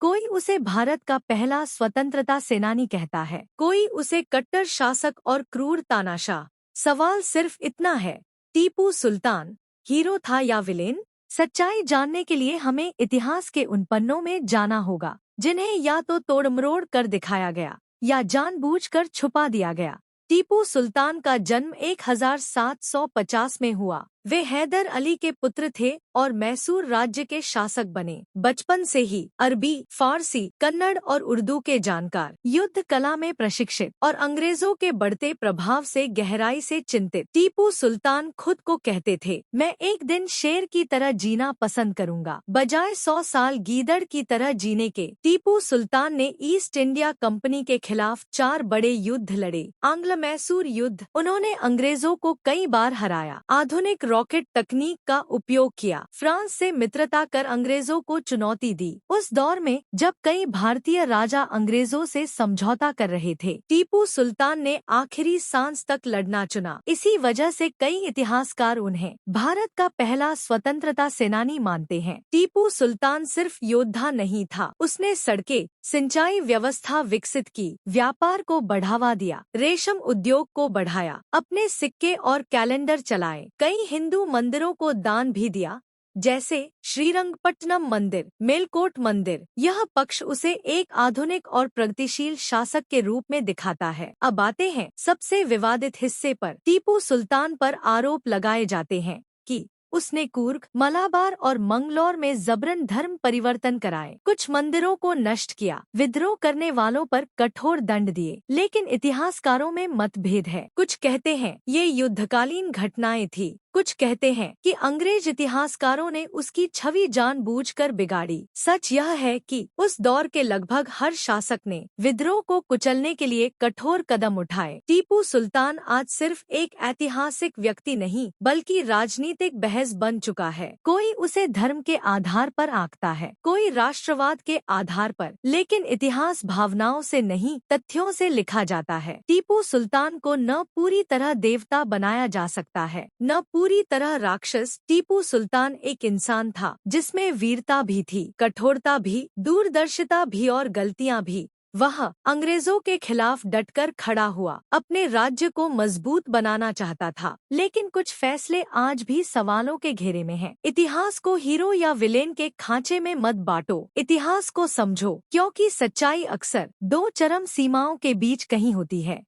कोई उसे भारत का पहला स्वतंत्रता सेनानी कहता है, कोई उसे कट्टर शासक और क्रूर तानाशाह। सवाल सिर्फ इतना है, टीपू सुल्तान हीरो था या विलेन? सच्चाई जानने के लिए हमें इतिहास के उन पन्नों में जाना होगा जिन्हें या तो तोड़मरोड़ कर दिखाया गया या जानबूझकर छुपा दिया गया। टीपू सुल्तान का जन्म 1750 में हुआ। वे हैदर अली के पुत्र थे और मैसूर राज्य के शासक बने। बचपन से ही अरबी, फारसी, कन्नड़ और उर्दू के जानकार, युद्ध कला में प्रशिक्षित और अंग्रेजों के बढ़ते प्रभाव से गहराई से चिंतित, टीपू सुल्तान खुद को कहते थे, मैं एक दिन शेर की तरह जीना पसंद करूंगा, बजाय 100 साल गीदड़ की तरह जीने के। टीपू सुल्तान ने ईस्ट इंडिया कंपनी के खिलाफ 4 बड़े युद्ध लड़े। आंग्ल मैसूर युद्ध, उन्होंने अंग्रेजों को कई बार हराया। आधुनिक रॉकेट तकनीक का उपयोग किया। फ्रांस से मित्रता कर अंग्रेजों को चुनौती दी। उस दौर में जब कई भारतीय राजा अंग्रेजों से समझौता कर रहे थे, टीपू सुल्तान ने आखिरी सांस तक लड़ना चुना। इसी वजह से कई इतिहासकार उन्हें भारत का पहला स्वतंत्रता सेनानी मानते हैं। टीपू सुल्तान सिर्फ योद्धा नहीं था, उसने सड़कें, सिंचाई व्यवस्था विकसित की, व्यापार को बढ़ावा दिया, रेशम उद्योग को बढ़ाया, अपने सिक्के और कैलेंडर चलाए, कई हिंदू मंदिरों को दान भी दिया, जैसे श्रीरंगपट्टनम मंदिर, मेलकोट मंदिर। यह पक्ष उसे एक आधुनिक और प्रगतिशील शासक के रूप में दिखाता है। अब आते हैं सबसे विवादित हिस्से पर। टीपू सुल्तान पर आरोप लगाए जाते हैं कि उसने कूर्ग, मलाबार और मंगलौर में जबरन धर्म परिवर्तन कराए, कुछ मंदिरों को नष्ट किया, विद्रोह करने वालों पर कठोर दंड दिए। लेकिन इतिहासकारों में मतभेद है। कुछ कहते हैं ये युद्धकालीन घटनाएं थी, कुछ कहते हैं कि अंग्रेज इतिहासकारों ने उसकी छवि जानबूझकर बिगाड़ी। सच यह है कि उस दौर के लगभग हर शासक ने विद्रोह को कुचलने के लिए कठोर कदम उठाए। टीपू सुल्तान आज सिर्फ एक ऐतिहासिक व्यक्ति नहीं, बल्कि राजनीतिक बहस बन चुका है। कोई उसे धर्म के आधार पर आंकता है, कोई राष्ट्रवाद के आधार पर, लेकिन इतिहास भावनाओं से नहीं, तथ्यों से लिखा जाता है। टीपू सुल्तान को न पूरी तरह देवता बनाया जा सकता है, न पूरी तरह राक्षस। टीपू सुल्तान एक इंसान था जिसमें वीरता भी थी, कठोरता भी, दूरदर्शिता भी और गलतियां भी। वह अंग्रेजों के खिलाफ डटकर खड़ा हुआ, अपने राज्य को मजबूत बनाना चाहता था। लेकिन कुछ फैसले आज भी सवालों के घेरे में हैं। इतिहास को हीरो या विलेन के खांचे में मत बांटो, इतिहास को समझो, क्योंकि सच्चाई अक्सर 2 चरम सीमाओं के बीच कहीं होती है।